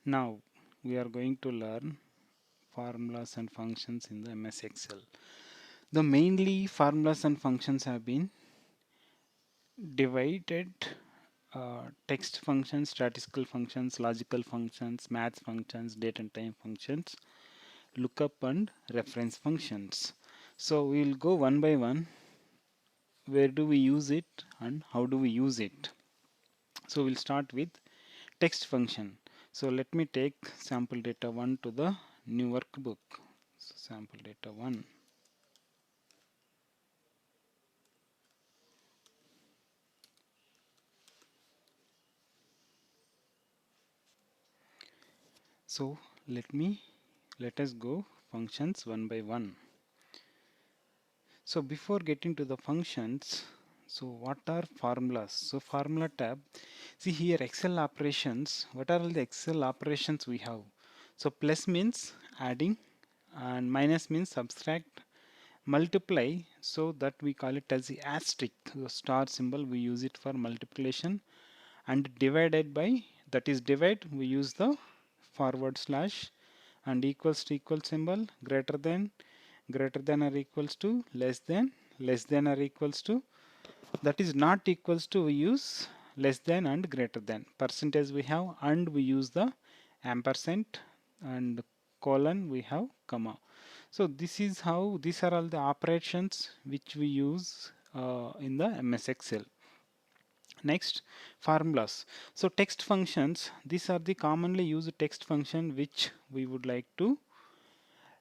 Now we are going to learn formulas and functions in the MS Excel. The mainly formulas and functions have been divided text functions, statistical functions, logical functions, math functions, date and time functions, lookup and reference functions. So we will go one by one. Where do we use it and how do we use it? So we'll start with text function. So let me take sample data 1 to the new workbook. So sample data 1. So let us go functions one by one. So before getting to the functions, so what are formulas? So formula tab, see here Excel operations, what are all the Excel operations we have? So plus means adding and minus means subtract, multiply, so that we call it as the asterisk, the star symbol we use it for multiplication, and divided by, that is divide, we use the forward slash, and equals to equal symbol, greater than or equals to, less than or equals to, that is not equals to, we use less than and greater than, percentage we have, and we use the ampersand, and colon we have comma. So this is how, these are all the operations which we use in the MS Excel. Next, formulas. So text functions, these are the commonly used text function which we would like to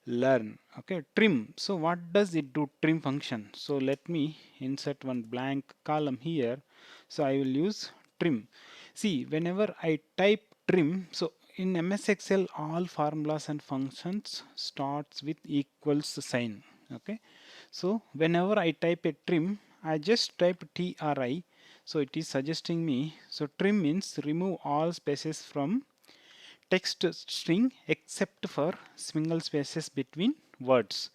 learn. Okay, trim. So what does it do, trim function? So let me insert one blank column here. So I will use trim. See, whenever I type trim, so in MS Excel all formulas and functions starts with equals sign. Okay, so whenever I type a trim, I just type TRI. So it is suggesting me, so trim means remove all spaces from text string except for single spaces between words.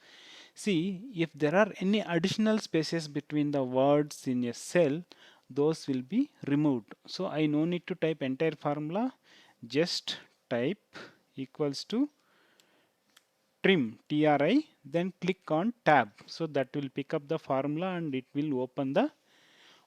See, if there are any additional spaces between the words in a cell, those will be removed. So I no need to type entire formula, just type equals to trim, TRI, then click on tab. So that will pick up the formula and it will open the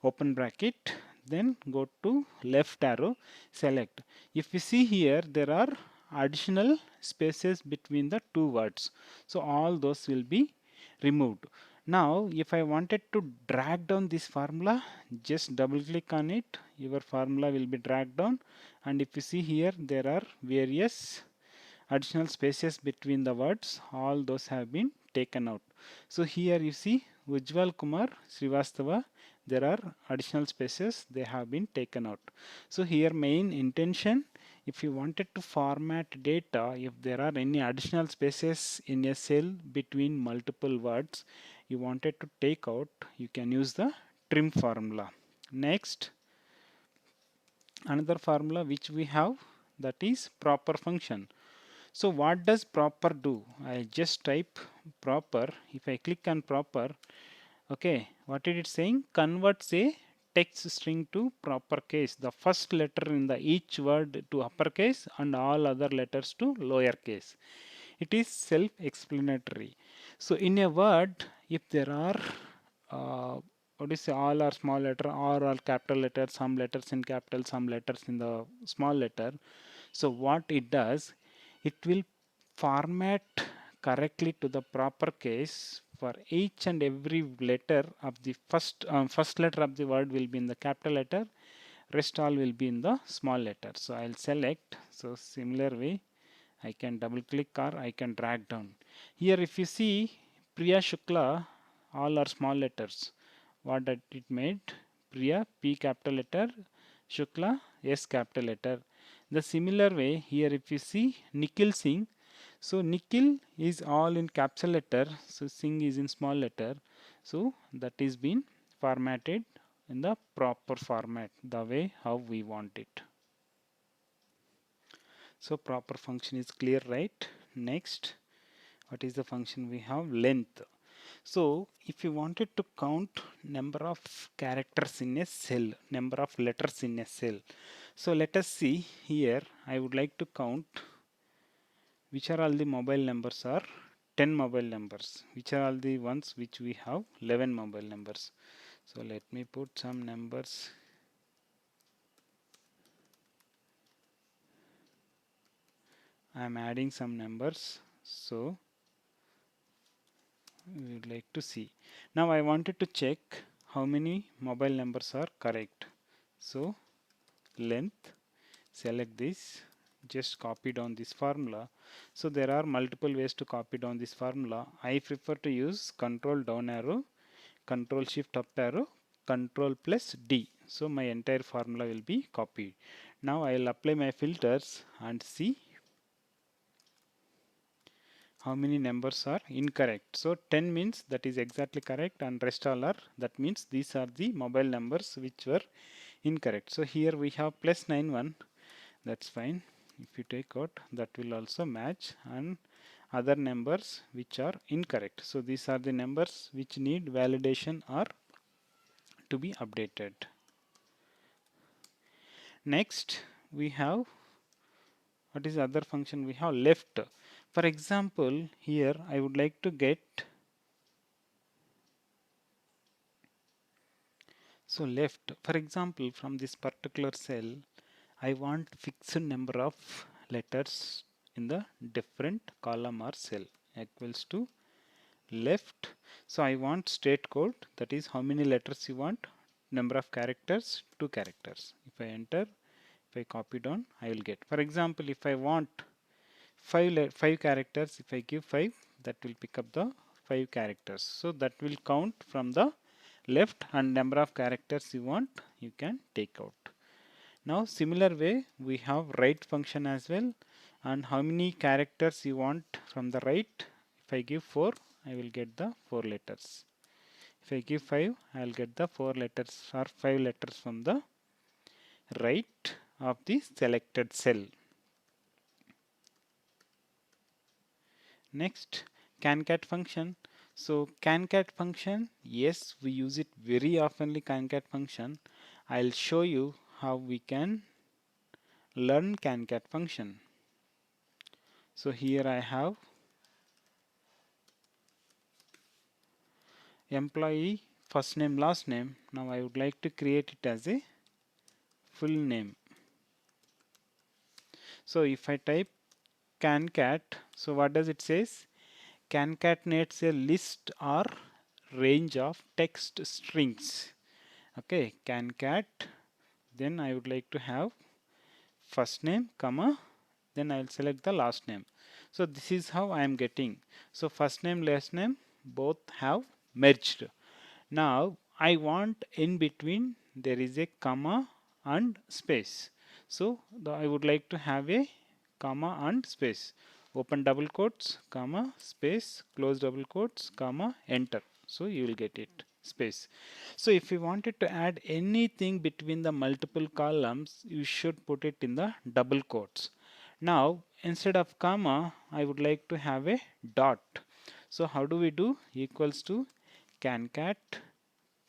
open bracket, then go to left arrow, select. If you see here, there are additional spaces between the two words, so all those will be removed. Now if I wanted to drag down this formula, just double click on it, your formula will be dragged down, and if you see here, there are various additional spaces between the words, all those have been taken out. So here you see Ujjwal Kumar Srivastava, there are additional spaces, they have been taken out. So here main intention, if you wanted to format data, if there are any additional spaces in a cell between multiple words you wanted to take out, you can use the trim formula. Next, another formula which we have, that is proper function. So what does proper do? I just type proper. If I click on proper, okay, what it is saying? Converts a text string to proper case. The first letter in the each word to uppercase and all other letters to lowercase. It is self-explanatory. So in a word, if there are what is all are small letter or all capital letters, some letters in capital, some letters in the small letter. So what it does, it will format correctly to the proper case for each and every letter of the first letter of the word will be in the capital letter, rest all will be in the small letter. So I'll select. So similar way, I can double click or I can drag down. Here if you see Priya Shukla, all are small letters. What that it made? Priya, P capital letter, Shukla, S capital letter. The similar way here if you see Nikhil Singh, so Nikhil is all in capital letter, so Singh is in small letter. So that is been formatted in the proper format, the way how we want it. So proper function is clear, right? Next, what is the function we have? Length. So if you wanted to count number of characters in a cell, number of letters in a cell, so let us see here. I would like to count which are all the mobile numbers are 10 mobile numbers, which are all the ones which we have 11 mobile numbers. So let me put some numbers. I am adding some numbers, so we would like to see. Now I wanted to check how many mobile numbers are correct. So length, select this, just copy down this formula. So there are multiple ways to copy down this formula. I prefer to use control down arrow, control shift up arrow, control plus D. So my entire formula will be copied. Now I will apply my filters and see how many numbers are incorrect. So 10 means that is exactly correct, and rest all are, that means these are the mobile numbers which were incorrect. So here we have plus 91, that's fine. If you take out, that will also match, and other numbers which are incorrect. So these are the numbers which need validation or to be updated. Next we have, what is the other function we have? Left. For example, here I would like to get, so left, for example, from this particular cell I want fixed number of letters in the different column or cell equals to left. So I want state code, that is how many letters you want, number of characters, 2 characters. If I enter, if I copy down, I will get. For example, if I want 5 characters, if I give 5, that will pick up the 5 characters. So that will count from the left, and number of characters you want, you can take out. Now similar way we have right function as well, and how many characters you want from the right. If I give 4, I will get the 4 letters. If I give 5, I will get the 4 letters or 5 letters from the right of the selected cell. Next, Concat function. So Concat function, yes, we use it very oftenly, Concat function. I'll show you how we can learn Concat function. So here I have employee first name last name. Now I would like to create it as a full name. So if I type Concat, so what does it says? Concatenates a list or range of text strings. Okay, Concat, then I would like to have first name comma, then I will select the last name. So this is how I am getting. So first name last name both have merged. Now I want in between there is a comma and space. So I would like to have a comma and space. Open double quotes, comma, space, close double quotes, comma, enter. So you will get it, space. So if you wanted to add anything between the multiple columns, you should put it in the double quotes. Now instead of comma, I would like to have a dot. So how do we do? Equals to Concat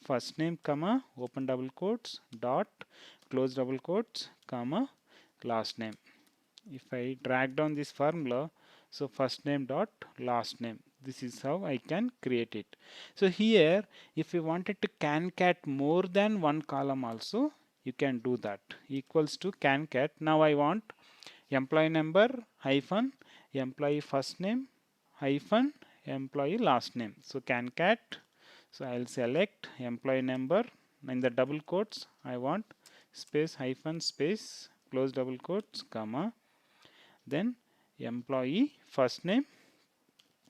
first name comma open double quotes dot close double quotes comma last name. If I drag down this formula, so first name dot last name, this is how I can create it. So here if you wanted to concat more than one column also, you can do that. Equals to concat. Now I want employee number hyphen employee first name hyphen employee last name. So concat. So I'll select employee number, in the double quotes I want space hyphen space close double quotes comma, then employee first name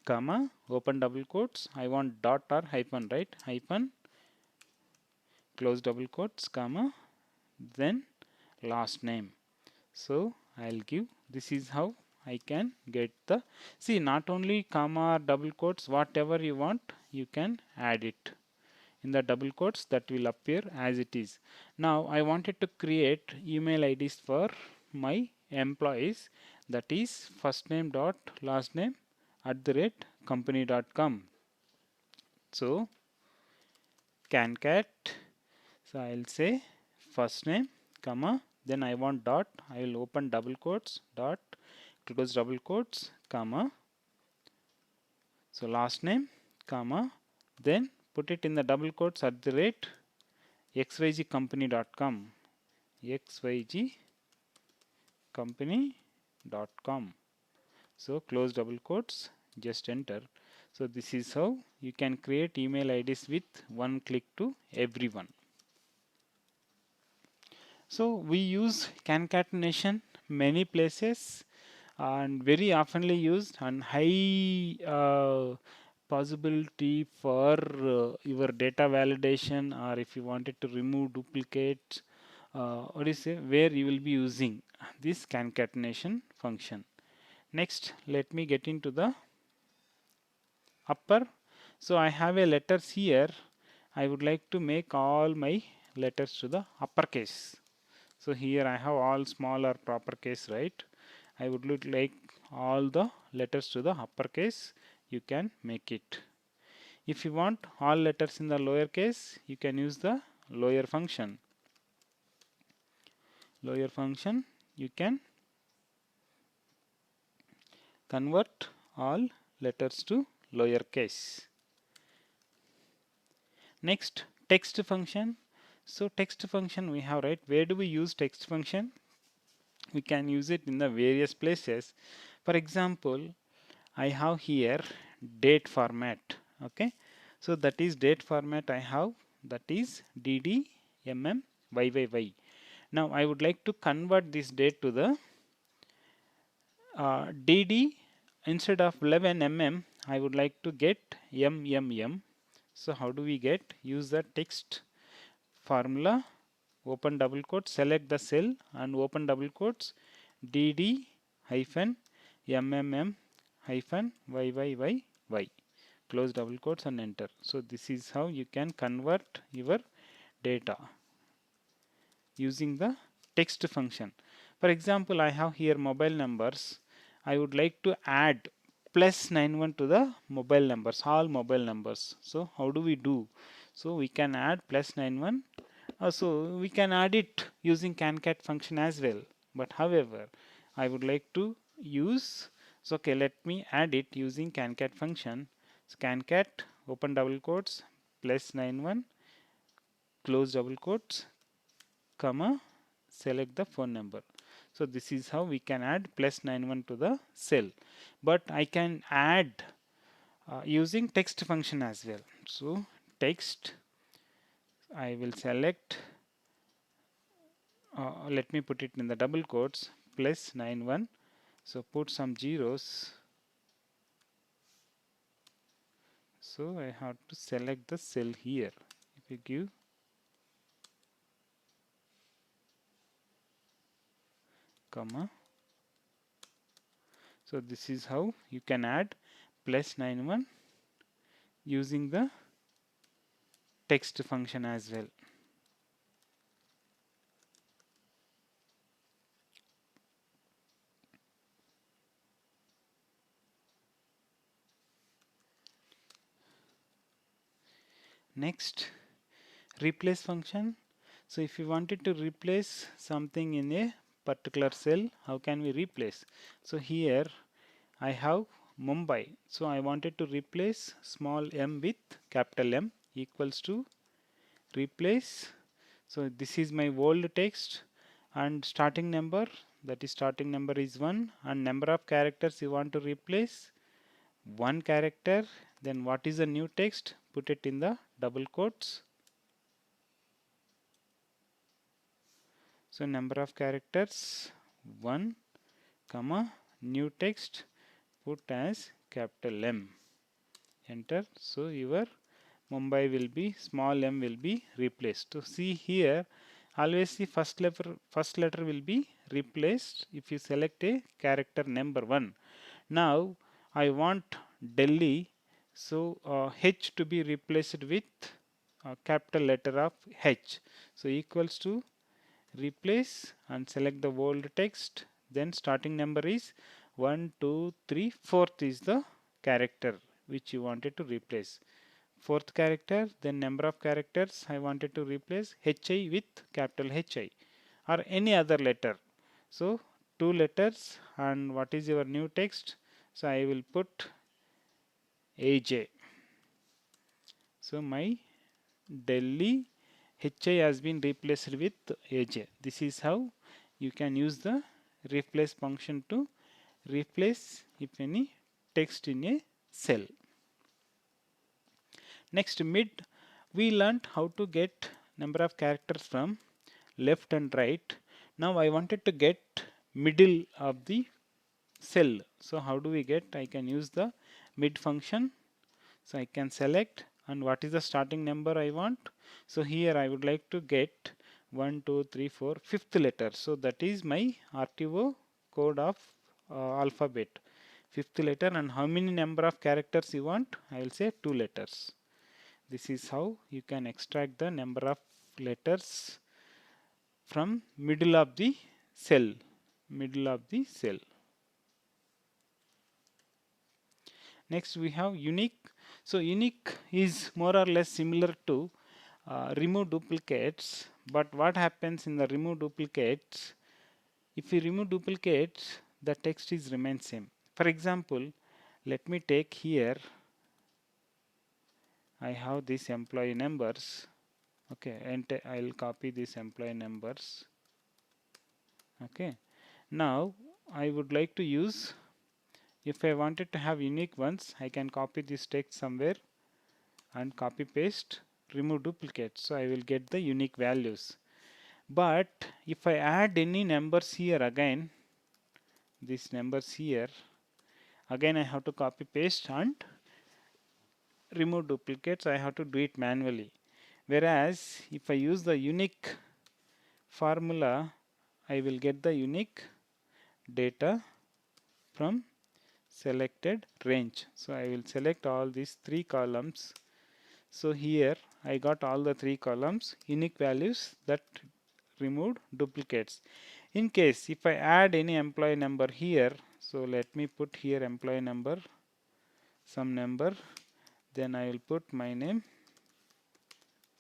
comma open double quotes, I want dot or hyphen, right, hyphen close double quotes comma, then last name. So I'll give, this is how I can get the, see, not only comma or double quotes, whatever you want you can add it in the double quotes, that will appear as it is. Now I wanted to create email IDs for my employees, that is first name dot last name @company.com. So Concat, so I'll say first name, comma, then I want dot, I will open double quotes, dot, close double quotes, comma, so last name, comma, then put it in the double quotes at the rate xyzcompany.com, xyzcompany.com. So close double quotes, just enter. So this is how you can create email IDs with one click to everyone. So we use concatenation many places and very oftenly used and high possibility for your data validation, or if you wanted to remove duplicates, what is it, where you will be using this concatenation function. Next, let me get into the upper. So I have a letters here. I would like to make all my letters to the uppercase. So here I have all small or proper case, right? I would like all the letters to the uppercase. You can make it. If you want all letters in the lower case, you can use the lower function. Lower function, you can convert all letters to lower case. Next, text function. So text function we have, right? Where do we use text function? We can use it in the various places. For example, I have here date format. Okay, so that is date format I have, that is dd mm yyyy. Now I would like to convert this date to the dd. Instead of 11 I would like to get mm. So how do we get? Use the text formula, open double quotes, select the cell and open double quotes, dd hyphen mmm hyphen yyyy, close double quotes and enter. So this is how you can convert your data using the text function. For example, I have here mobile numbers. I would like to add +91 to the mobile numbers, all mobile numbers. So how do we do? So we can add +91. So we can add it using concat function as well. But however, I would like to use, so okay, let me add it using concat function. So concat, open double quotes, +91, close double quotes, comma, select the phone number. So this is how we can add +91 to the cell. But I can add using text function as well. So text, I will select, let me put it in the double quotes, +91. So put some zeros. So I have to select the cell here. If you give comma, so this is how you can add +91 using the text function as well. Next, replace function. So if you wanted to replace something in a particular cell, how can we replace? So here I have Mumbai. So I wanted to replace small m with capital M, equals to replace. So this is my old text and starting number, that is starting number is 1, and number of characters you want to replace 1 character. Then what is the new text? Put it in the double quotes. So number of characters 1, comma, new text, put as capital M, enter. So your Mumbai will be, small m will be replaced. So see here, always the first letter will be replaced if you select a character number 1. Now I want Delhi, so H to be replaced with capital letter of H. So equals to replace and select the old text. Then starting number is 1, 2, 3, 4th is the character which you wanted to replace. fourth character, then number of characters I wanted to replace HI with capital HI or any other letter. So two letters, and what is your new text? So I will put AJ. So my Delhi HI has been replaced with AJ. This is how you can use the replace function to replace if any text in a cell. Next, mid, we learnt how to get number of characters from left and right. Now I wanted to get middle of the cell. So how do we get? I can use the mid function. So I can select, and what is the starting number I want. So here I would like to get 1, 2, 3, 4, fifth letter. So that is my RTO code of alphabet. Fifth letter, and how many number of characters you want? I will say 2 letters. This is how you can extract the number of letters from middle of the cell. Middle of the cell. Next we have unique. So unique is more or less similar to remove duplicates, but what happens in the remove duplicates? If you remove duplicates, the text is remain same. For example, let me take here, I have these employee numbers. Okay, and I'll copy these employee numbers. Okay, now I would like to use, if I wanted to have unique ones, I can copy this text somewhere and copy paste, remove duplicates, so I will get the unique values. But if I add any numbers here again, these numbers here, again I have to copy paste and remove duplicates. I have to do it manually. Whereas if I use the unique formula, I will get the unique data from selected range. So I will select all these 3 columns. So here I got all the 3 columns, unique values that removed duplicates. In case if I add any employee number here, so let me put here employee number, some number, then I will put my name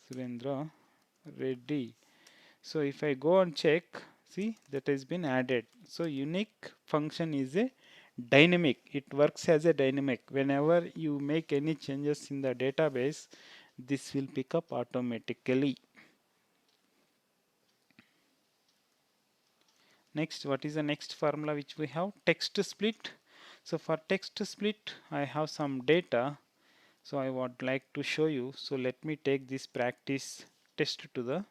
Surendra Reddy. So if I go and check, see that has been added. So unique function is a dynamic. It works as a dynamic. Whenever you make any changes in the database, this will pick up automatically. Next, what is the next formula which we have? Text split. So for text split, I have some data. So I would like to show you. So let me take this practice test to the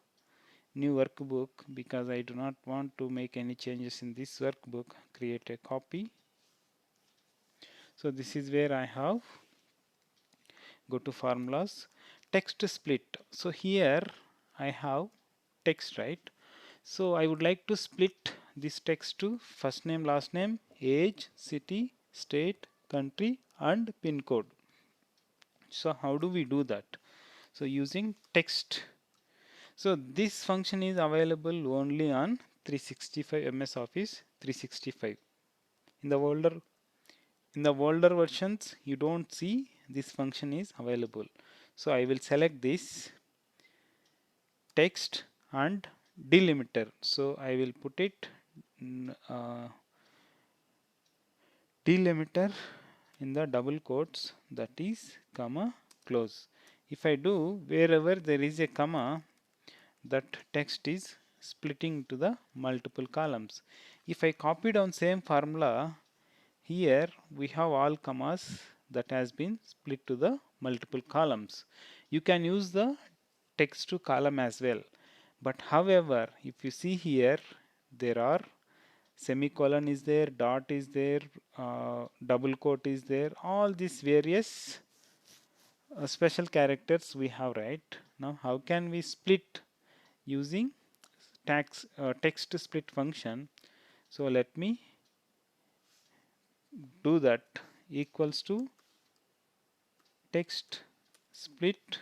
new workbook, because I do not want to make any changes in this workbook. Create a copy. So this is where I have, go to formulas, text split. So here I have text, right? So I would like to split this text to first name, last name, age, city, state, country, and pin code. So how do we do that? So using text. So this function is available only on 365 MS Office 365. In the older versions, you don't see this function is available. So I will select this text and delimiter. So I will put it delimiter in the double quotes, that is comma close. If I do, wherever there is a comma, that text is splitting to the multiple columns. If I copy down same formula, here we have all commas that has been split to the multiple columns. You can use the text to column as well. But however, if you see here, there are semicolon is there, dot is there, double quote is there, all these various special characters we have, right? Now how can we split using text split function? So let me do that. Equals to text split,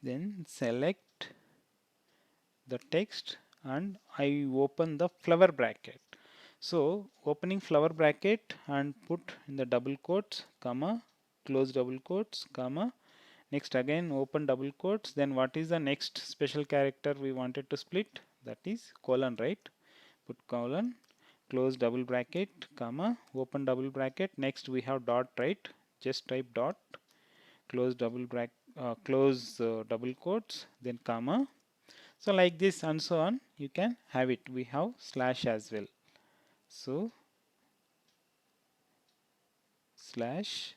then select the text and I open the flower bracket. So opening flower bracket and put in the double quotes, comma, close double quotes, comma. Next again open double quotes. Then what is the next special character we wanted to split? That is colon, right? Put colon, close double bracket, comma, open double bracket. Next we have dot, right? Just type dot, close double bracket, close double quotes, then comma. So like this and so on, you can have it. We have slash as well. So slash,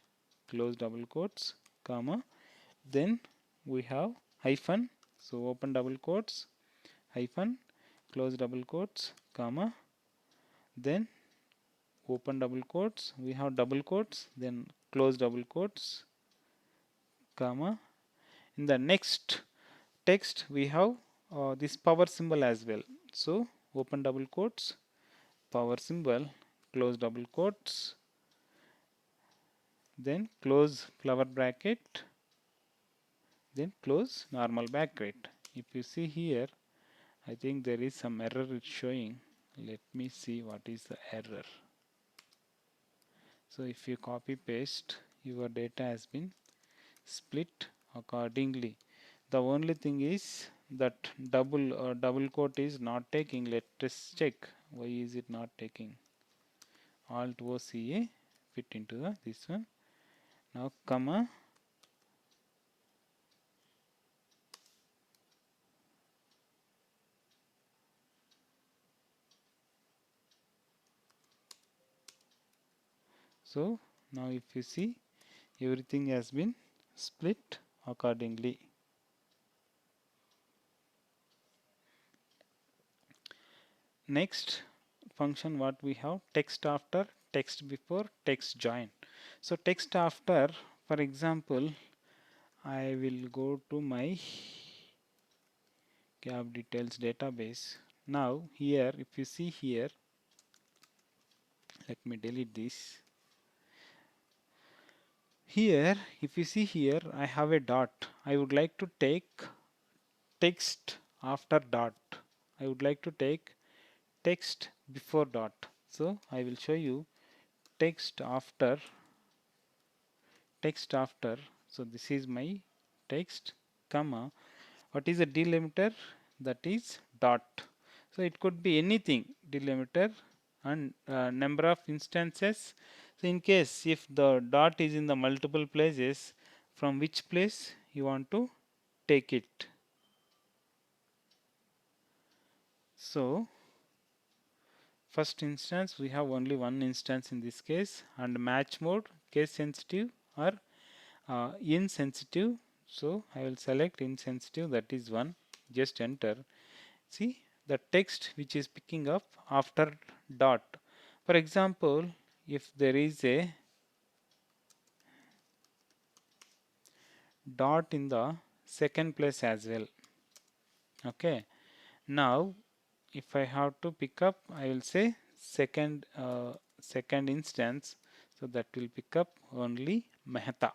close double quotes, comma. Then we have hyphen. So open double quotes, hyphen, close double quotes, comma. Then open double quotes. We have double quotes. Then close double quotes, comma. In the next text, we have this power symbol as well. So open double quotes, power symbol, close double quotes, then close flower bracket, then close normal bracket. If you see here, I think there is some error it's showing. Let me see what is the error. So if you copy paste, your data has been split accordingly. The only thing is that double quote is not taking. Let us check why is it not taking. Alt OCA fit into this one. Now comma. So now if you see, everything has been split accordingly. Next function what we have, text after, text before, text join. So text after, for example, I will go to my gap details database. Now here if you see here, let me delete this. Here if you see here, I have a dot. I would like to take text after dot. I would like to take text before dot. So I will show you text after, text after. So this is my text, comma. What is a delimiter? That is dot. So it could be anything, delimiter, and number of instances. So in case if the dot is in the multiple places, from which place you want to take it. So first instance, we have only one instance in this case, and match mode, case sensitive or insensitive. So I will select insensitive, that is one. Just enter. See the text which is picking up after dot. For example, if there is a dot in the second place as well. Okay. Now if I have to pick up, I will say second instance. So that will pick up only Mehta.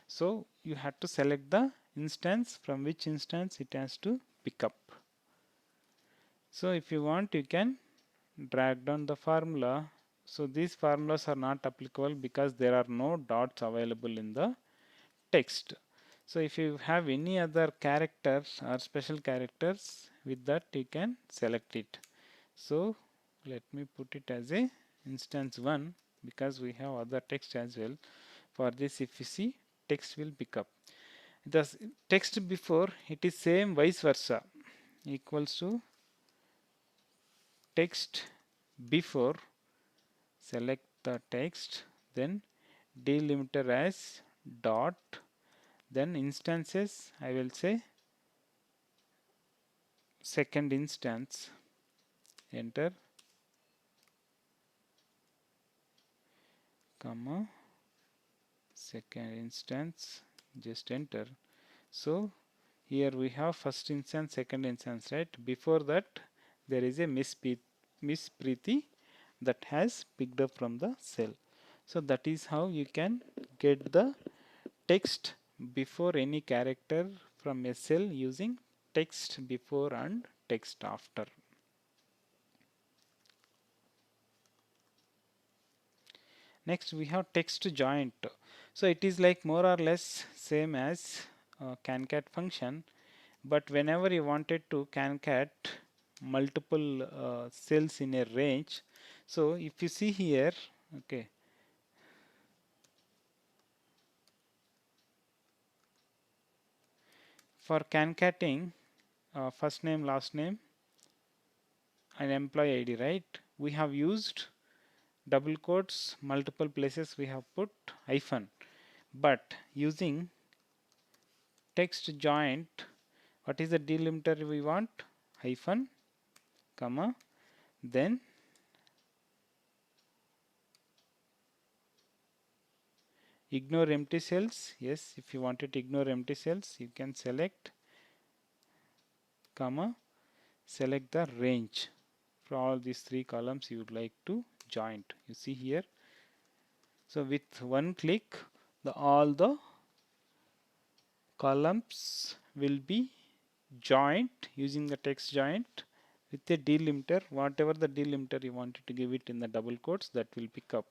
So you have to select the instance, from which instance it has to pick up. So if you want, you can drag down the formula. So these formulas are not applicable because there are no dots available in the text. So if you have any other characters or special characters, with that you can select it. So let me put it as a instance 1 because we have other text as well. For this, if you see, text will pick up. The text before, it is same vice versa, equals to text before, select the text, then delimiter as dot, then instances, I will say second instance, enter, comma, second instance, just enter. So here we have first instance, second instance, right? Before that there is a Miss Preeti that has picked up from the cell. So that is how you can get the text before any character from a cell using text before and text after. Next we have text joint. So it is like more or less same as concat function, but whenever you wanted to concat multiple cells in a range, so if you see here, okay, for concating first name, last name and employee ID, right? We have used double quotes, multiple places we have put hyphen, but using text joint, what is the delimiter we want? Hyphen, comma, then ignore empty cells. Yes, if you wanted to ignore empty cells, you can select, comma, select the range for all these three columns you would like to joint. You see here. So with one click, all the columns will be joint using the text joint with a delimiter. Whatever the delimiter you wanted to give it in the double quotes, that will pick up.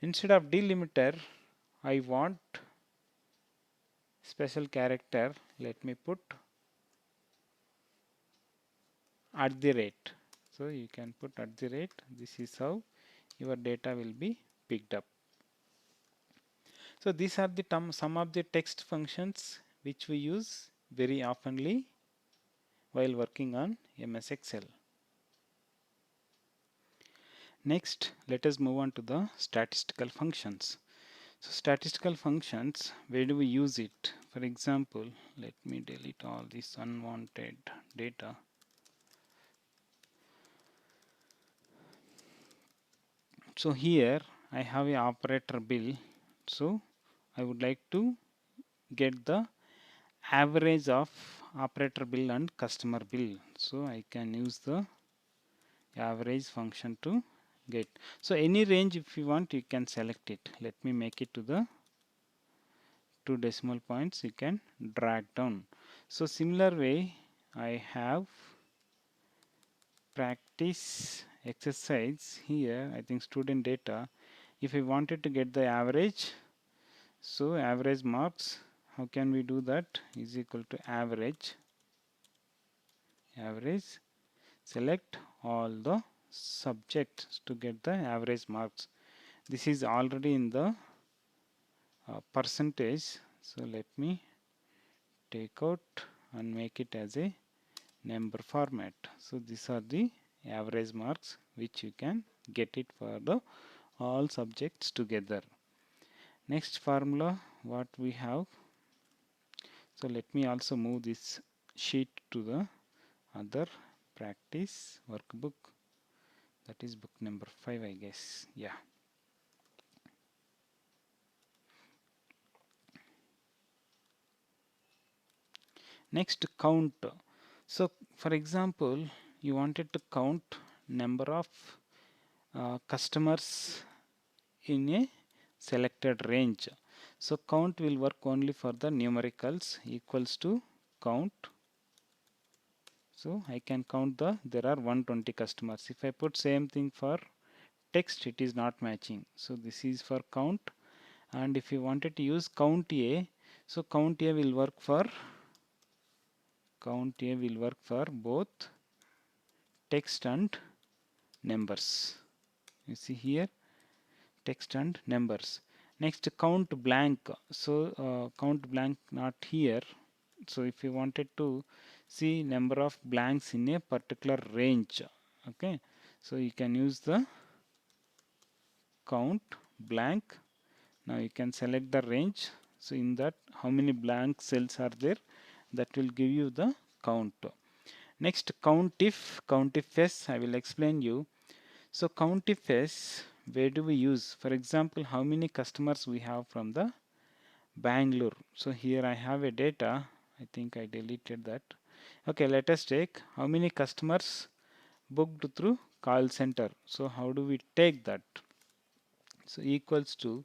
Instead of delimiter, I want special character. Let me put at the rate. So you can put at the rate. This is how your data will be picked up. So these are the some of the text functions which we use very oftenly while working on MS Excel. Next, let us move on to the statistical functions. So statistical functions, where do we use it? For example, let me delete all this unwanted data. So here I have a operator bill. So I would like to get the average of operator bill and customer bill. So I can use the average function to get. So any range if you want, you can select it. Let me make it to the 2 decimal points. You can drag down. So similar way, I have practice exercise here. I think student data. If I wanted to get the average, so average marks, how can we do that? Is equal to average. Select all the subjects to get the average marks. This is already in the percentage. So let me take out and make it as a number format. So these are the average marks which you can get it for the all subjects together. Next formula what we have. So let me also move this sheet to the other practice workbook. That is book number 5, I guess. Yeah. Next, count. So for example, you wanted to count number of customers in a selected range. So count will work only for the numericals equals to count. So I can count there are 120 customers. If I put same thing for text, it is not matching. So this is for count. And if you wanted to use CountA, so CountA will work for both text and numbers. You see here text and numbers. Next, count blank. So count blank not here. So if you wanted to see number of blanks in a particular range, okay, so you can use the count blank. Now you can select the range. So in that, how many blank cells are there, that will give you the count. Next, Countif, I will explain you. So Countif, where do we use? For example, how many customers we have from the Bangalore. So here I have a data. I think I deleted that. Okay, let us take how many customers booked through call center. So how do we take that? So equals to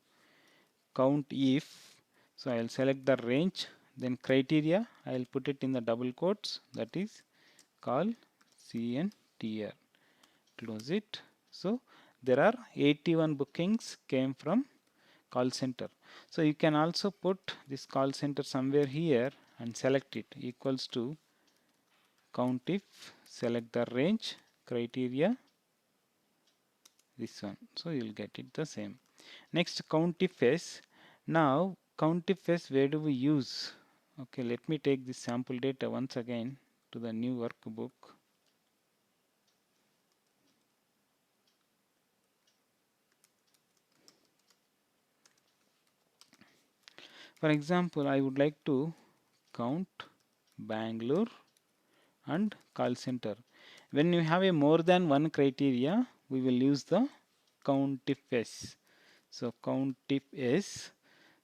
count if. So I'll select the range, then criteria. I'll put it in the double quotes. That is call CNTR. Close it. So there are 81 bookings came from call center. So you can also put this call center somewhere here and select it equals to Countif, select the range criteria, this one, so you'll get it the same. Next, Countif. Now Countif, where do we use? Okay, let me take this sample data once again to the new workbook. For example, I would like to count Bangalore and call center. When you have a more than one criteria, we will use the Countif. So Countif.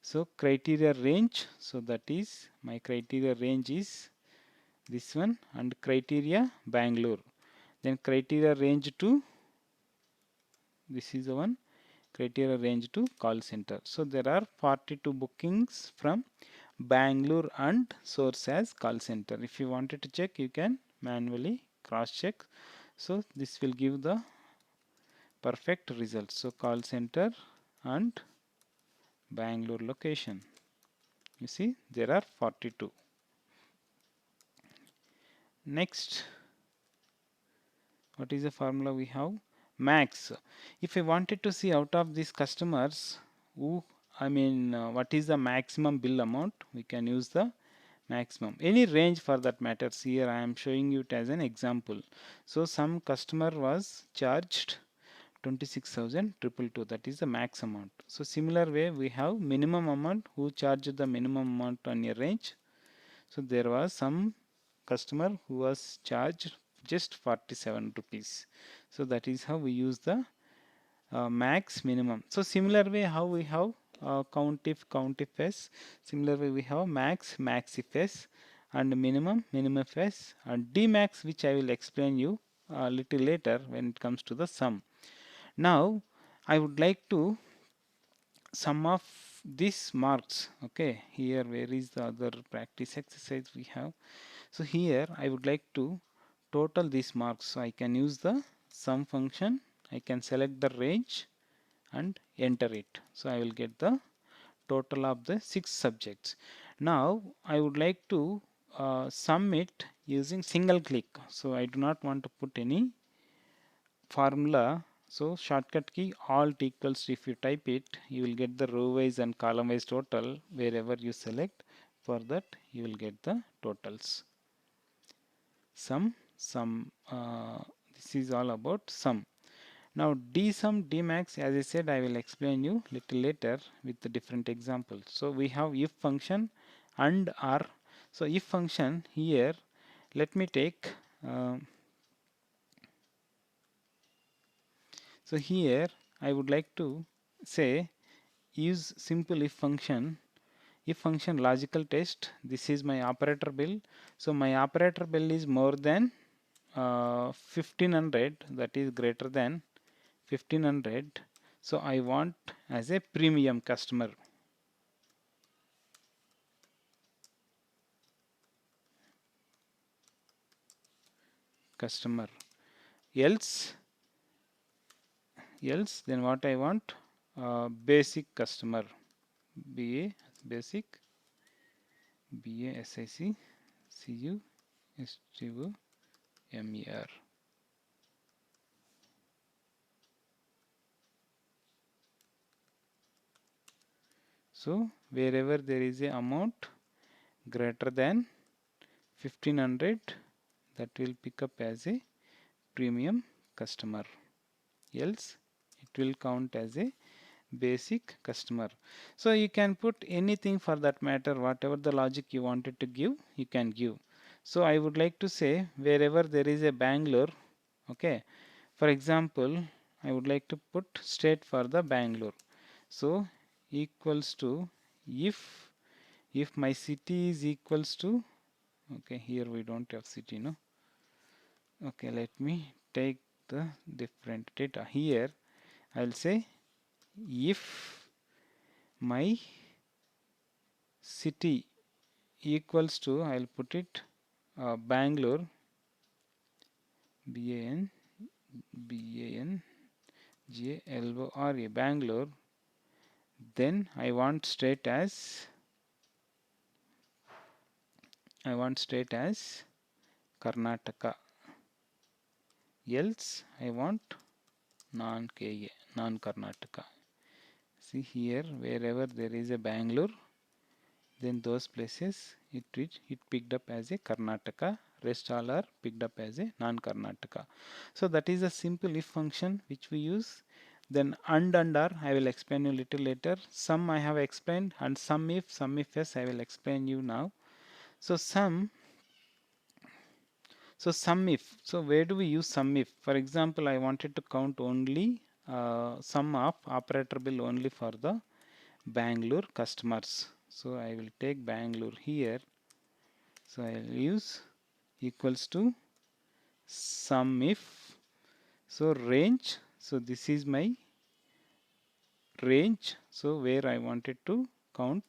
So criteria range. So that is my criteria range is this one, and criteria Bangalore. Then criteria range to, this is the one, criteria range to call center. So there are 42 bookings from Bangalore and source as call center. If you wanted to check, you can manually cross check. So this will give the perfect result. So call center and Bangalore location. You see there are 42. Next, what is the formula we have? Max. If I wanted to see out of these customers who, what is the maximum bill amount, we can use the maximum. Any range for that matters. Here I am showing you it as an example. So some customer was charged 26,222, that is the max amount. So similar way we have minimum amount who charged the minimum amount on a range. So there was some customer who was charged just 47 rupees. So that is how we use the max minimum. So similar way how we have Countif, similar way we have maxif, and minimif, and dmax, which I will explain you a little later when it comes to the sum. Now I would like to sum of these marks. Okay, here where is the other practice exercise we have? So here I would like to total these marks. So I can use the sum function. I can select the range and enter it. So I will get the total of the 6 subjects. Now I would like to sum it using single click. So I do not want to put any formula. So shortcut key alt equals, if you type it, you will get the row wise and column wise total wherever you select. For that you will get the totals. Sum, this is all about sum. Now dsum, dmax, as I said, I will explain you little later with the different examples. So we have if function and or. So if function here, let me take so here I would like to say use simple if function. If function logical test, this is my operator bill. So my operator bill is more than 1500, that is greater than 1500. So I want as a premium customer. Else then what I want, basic customer, BA basic, BASIC CUSTOMER. So wherever there is a amount greater than 1500, that will pick up as a premium customer, else it will count as a basic customer. So you can put anything for that matter, whatever the logic you wanted to give, you can give. So I would like to say wherever there is a Bangalore, okay, for example I would like to put state for the Bangalore. So equals to if my city is equals to, okay, here we don't have city, no. Okay, let me take the different data. Here I'll say if my city equals to, I'll put it Bangalore, BAN, GLORA Bangalore, then I want state as Karnataka, else I want non-KA, non-Karnataka. See here, wherever there is a Bangalore, then those places it picked up as a Karnataka, rest all are picked up as a non-Karnataka. So that is a simple if function which we use. Then and or I will explain you little later. Some I have explained, and some if yes I will explain you now. So sum if. So where do we use sum if? For example, I wanted to count only sum of operator bill only for the Bangalore customers. So I will take Bangalore here. So I will use equals to sum if. So range. So this is my range. So where I wanted to count.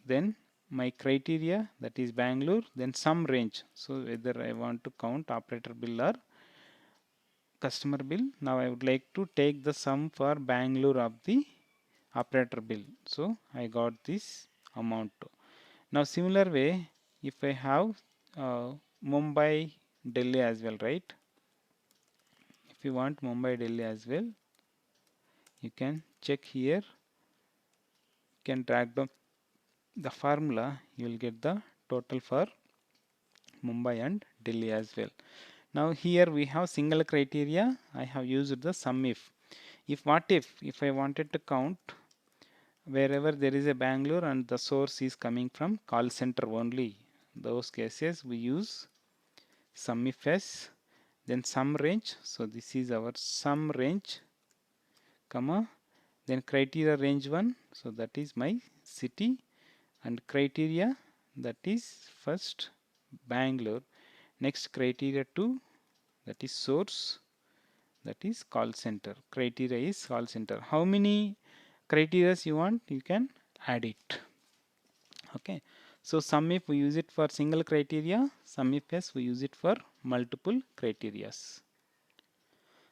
Then my criteria, that is Bangalore. Then some range. So whether I want to count operator bill or customer bill. Now I would like to take the sum for Bangalore of the operator bill. So I got this amount. Now similar way, if I have Mumbai, Delhi as well, right? If you want Mumbai, Delhi as well, you can check here. You can drag down the formula. You will get the total for Mumbai and Delhi as well. Now here we have single criteria. I have used the sum if. If I wanted to count wherever there is a Bangalore and the source is coming from call center only, those cases we use sum if s, then sum range. So this is our sum range, comma, then criteria range 1. So that is my city, and criteria, that is first Bangalore. Next criteria 2, that is source, that is call center. Criteria is call center. How many criteria you want, you can add it. Okay, so sum if we use it for single criteria, sum if s we use it for multiple criterias.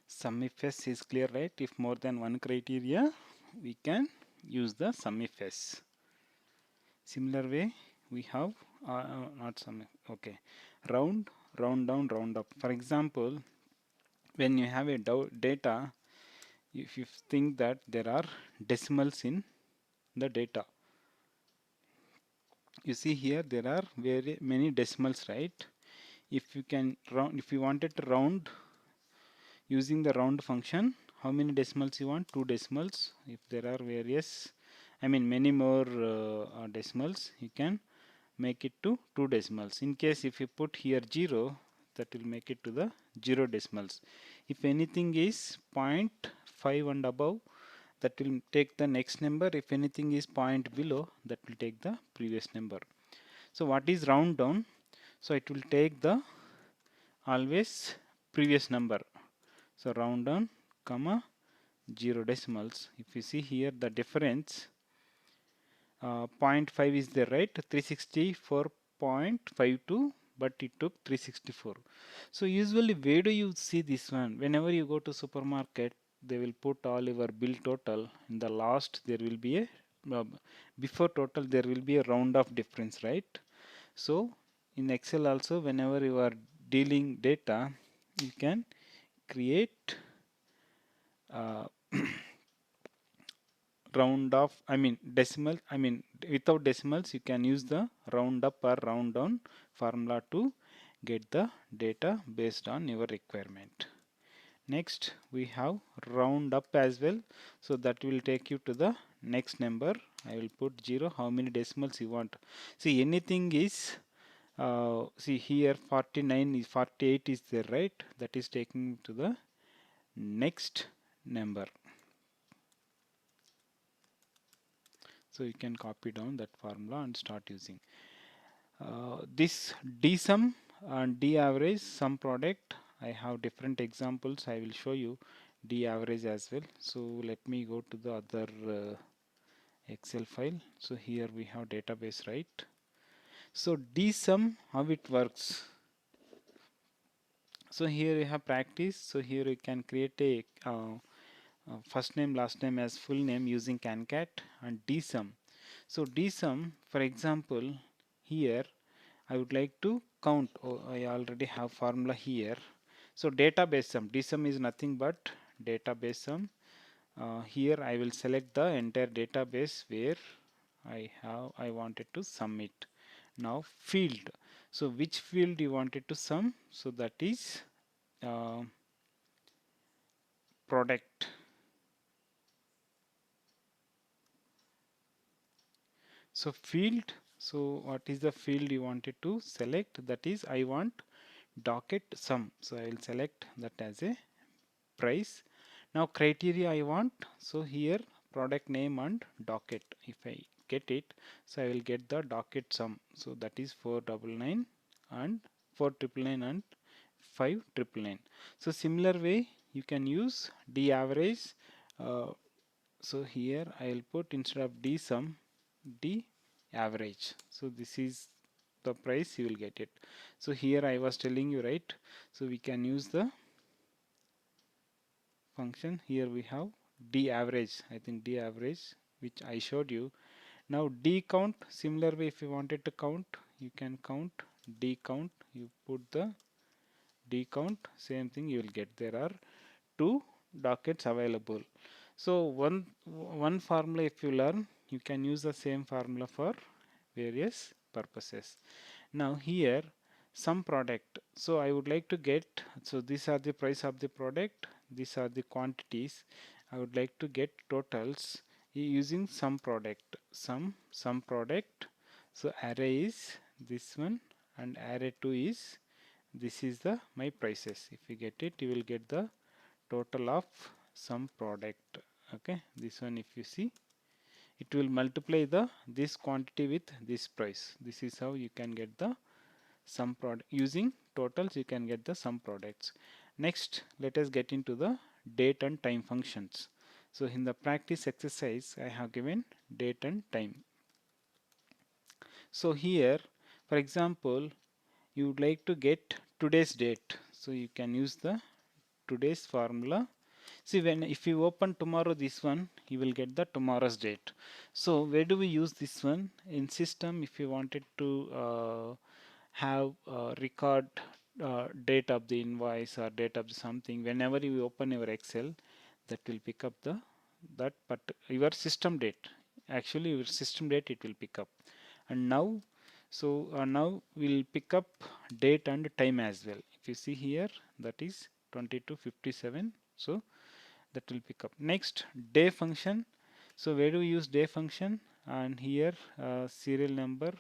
Sum if s is clear, right? If more than one criteria, we can use the sum if s. Similar way we have not sum if, okay, round, round down, round up. For example, when you have a data, if you think that there are decimals in the data, you see here there are very many decimals, right? If you can round, if you wanted to round using the round function, how many decimals you want? 2 decimals. If there are various, I mean many more decimals, you can make it to 2 decimals. In case if you put here 0, that will make it to the 0 decimals. If anything is 0.5 and above, that will take the next number. If anything is point below, that will take the previous number. So what is round down? So it will take the always previous number. So round down, comma, 0 decimals. If you see here the difference, 0.5 is there, right? 364.52, but it took 364. So usually where do you see this one? Whenever you go to supermarket, they will put all your bill total. In the last there will be a before total there will be a round of difference, right? So in Excel also, whenever you are dealing data, you can create round off, I mean decimal, I mean without decimals, you can use the round up or round down formula to get the data based on your requirement. Next we have round up as well, so that will take you to the next number. I will put 0. How many decimals you want? See, anything is see here 49 is 48 is there, right? That is taking to the next number. So you can copy down that formula and start using. This dsum and d average sum product, I have different examples. I will show you d average as well. So let me go to the other Excel file. So here we have database, right? So dsum, how it works? So here you have practice. So here you can create a first name last name as full name using Concat and dsum. So dsum, for example, here I would like to count. Oh, I already have formula here. So database sum, dsum is nothing but database sum. Here I will select the entire database where I wanted to sum it. Now field. So which field you wanted to sum? So that is uh, product. So field. So what is the field you wanted to select? That is I want docket sum. So I will select that as a price. Now criteria I want. So here product name and docket. If I get it, so I will get the docket sum. So that is 499 and 4999 and 5999. So similar way you can use d average. So here I will put instead of d sum, d average. So this is the price you will get it. So here I was telling you, right? So we can use the function. Here we have d average. I think d average, which I showed you. Now d count, similar way if you wanted to count, you can count d count. You put the d count, same thing you will get. There are two dockets available. So one formula if you learn, you can use the same formula for various purposes. Now here some product. So I would like to get, so these are the price of the product, these are the quantities. I would like to get totals using some product, some product. So array is this one and array 2 is, this is the my prices. If you get it, you will get the total of some product. Okay, this one if you see, it will multiply the this quantity with this price. This is how you can get the sum product. Using totals you can get the sum products. Next let us get into the date and time functions. So in the practice exercise I have given date and time. So here for example you would like to get today's date, so you can use the today's formula. See, when if you open tomorrow this one, you will get the tomorrow's date. So where do we use this one? In system, if you wanted to have record date of the invoice or date of something, whenever you open your Excel, that will pick up the that, but your system date, actually your system date it will pick up. And now so now we'll pick up date and time as well. If you see here, that is 22:57. So that will pick up. Next, day function. So where do we use day function? And here serial number.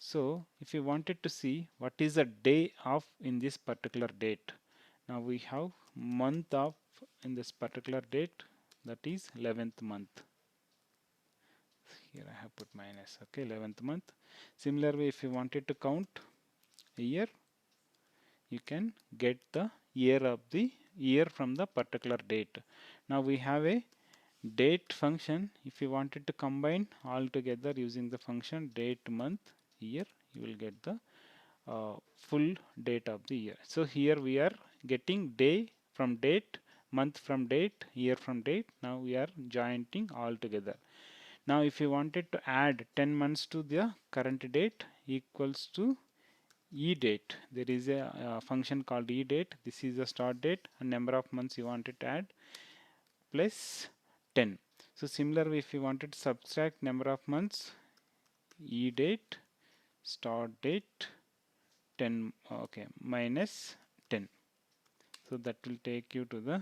So if you wanted to see what is the day of in this particular date, now we have month of in this particular date, that is 11th month. Here I have put minus. Okay, 11th month. Similar way, if you wanted to count a year, you can get the year of the year from the particular date. Now we have a date function. If you wanted to combine all together using the function date, month, year, you will get the full date of the year. So here we are getting day from date, month from date, year from date. Now we are joining all together. Now if you wanted to add 10 months to the current date, equals to eDate. There is a function called eDate. This is the start date and number of months you wanted to add plus 10. So similarly, if you wanted to subtract number of months, eDate start date 10, okay, minus 10. So that will take you to the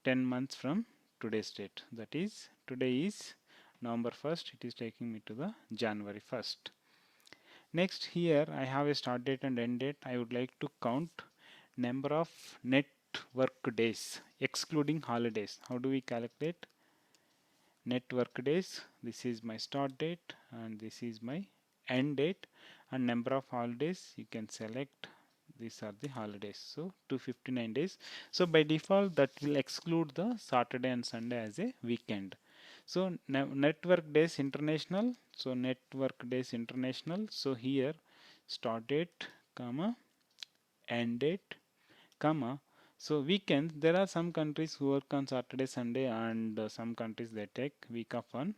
10 months from today's date. That is, today is November 1st. It is taking me to the January 1st. Next, here I have a start date and end date. I would like to count number of net work days excluding holidays. How do we calculate net work days? This is my start date and this is my end date, and number of holidays you can select. These are the holidays, so 259 days. So by default that will exclude the Saturday and Sunday as a weekend. So network days international, so network days international. So here start date comma end date, comma. So weekends, there are some countries who work on Saturday, Sunday, and some countries they take week off on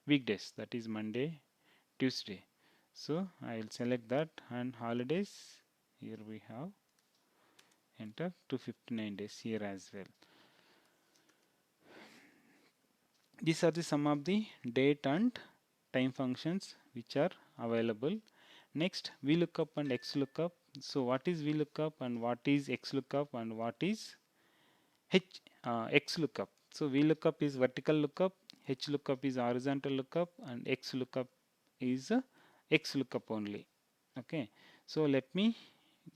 weekdays, that is Monday, Tuesday. So I will select that, and holidays, here we have enter 259 days here as well. These are the some of the date and time functions which are available. Next, Vlookup and Xlookup. So what is Vlookup and what is Xlookup and what is Xlookup? So Vlookup is vertical lookup, Hlookup is horizontal lookup, and Xlookup is Xlookup only. Okay, so let me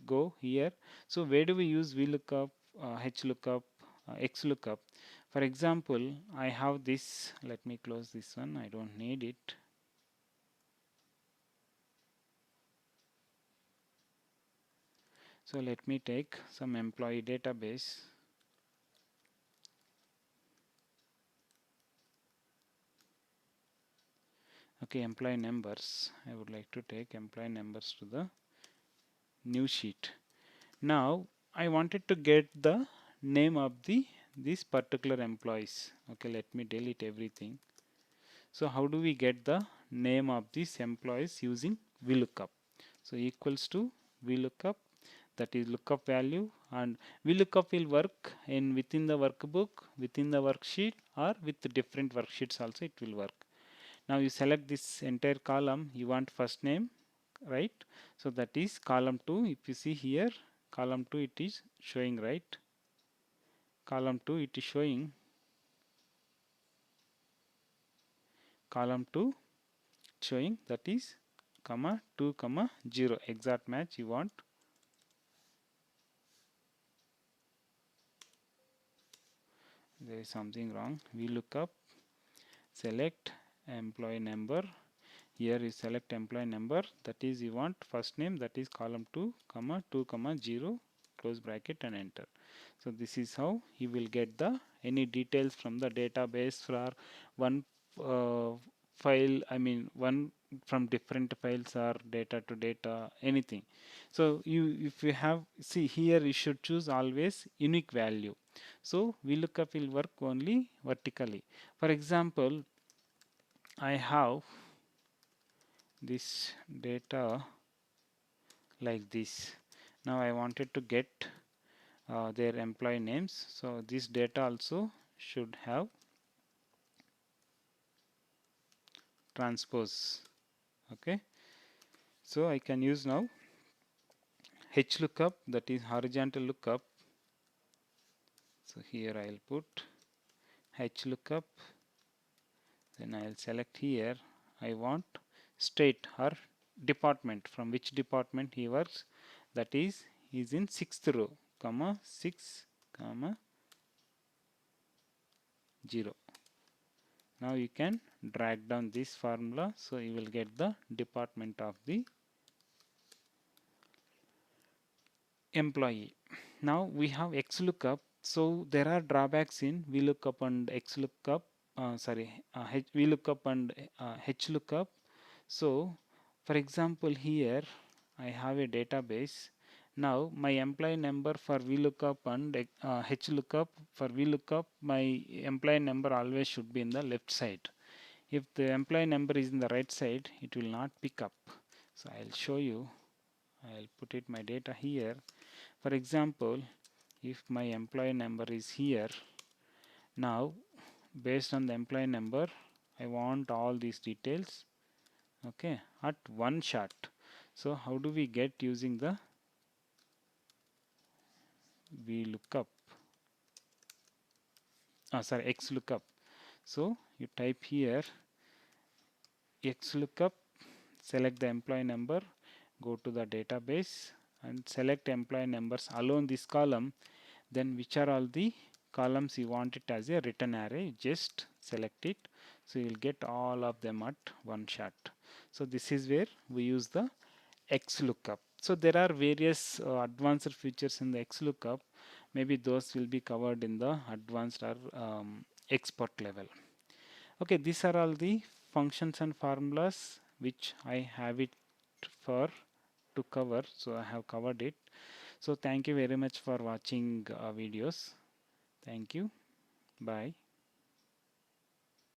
go here. So where do we use Vlookup, Hlookup, Xlookup? For example, I have this. Let me close this one. I don't need it. So let me take some employee database. Okay, employee numbers. I would like to take employee numbers to the new sheet. Now I wanted to get the name of these particular employees. Okay, let me delete everything. So how do we get the name of these employees using VLOOKUP? So equals to VLOOKUP, that is lookup value, and VLOOKUP will work in within the workbook, within the worksheet, or with the different worksheets also it will work. Now you select this entire column, you want first name, right? So that is column 2. If you see here, column 2 it is showing, right? Column 2 it is showing column 2 showing, that is comma 2 comma 0 exact match you want. There is something wrong. We look up, select employee number. Here you select employee number, that is you want first name, that is column 2 comma 2 comma 0 close bracket and enter. So this is how you will get the any details from the database for one file, I mean one from different files or data to data, anything. So you, if you have, see here you should choose always unique value. So VLOOKUP will work only vertically. For example, I have this data like this. Now I wanted to get their employee names, so this data also should have transpose. Okay, so I can use now Hlookup, that is horizontal lookup. So here I'll put Hlookup, then I'll select here I want state or department, from which department he works, that is he's in 6th row comma 6 comma 0. Now you can drag down this formula, so you will get the department of the employee. Now we have Xlookup. So there are drawbacks in VLOOKUP and Xlookup. VLOOKUP and Hlookup. So for example, here I have a database. Now my employee number for VLOOKUP and Hlookup, for VLOOKUp my employee number always should be in the left side. If the employee number is in the right side, it will not pick up. So I'll show you. I'll put it my data here. For example, if my employee number is here, now based on the employee number I want all these details, okay, at one shot. So how do we get using the VLOOKUP, Xlookup? So you type here Xlookup, select the employee number, go to the database and select employee numbers alone this column, then which are all the columns you want it as a written array, just select it, so you will get all of them at one shot. So this is where we use the Xlookup. So there are various advanced features in the Xlookup, maybe those will be covered in the advanced or expert level. Okay, these are all the functions and formulas which I have it for to cover, so I have covered it. So thank you very much for watching videos. Thank you. Bye.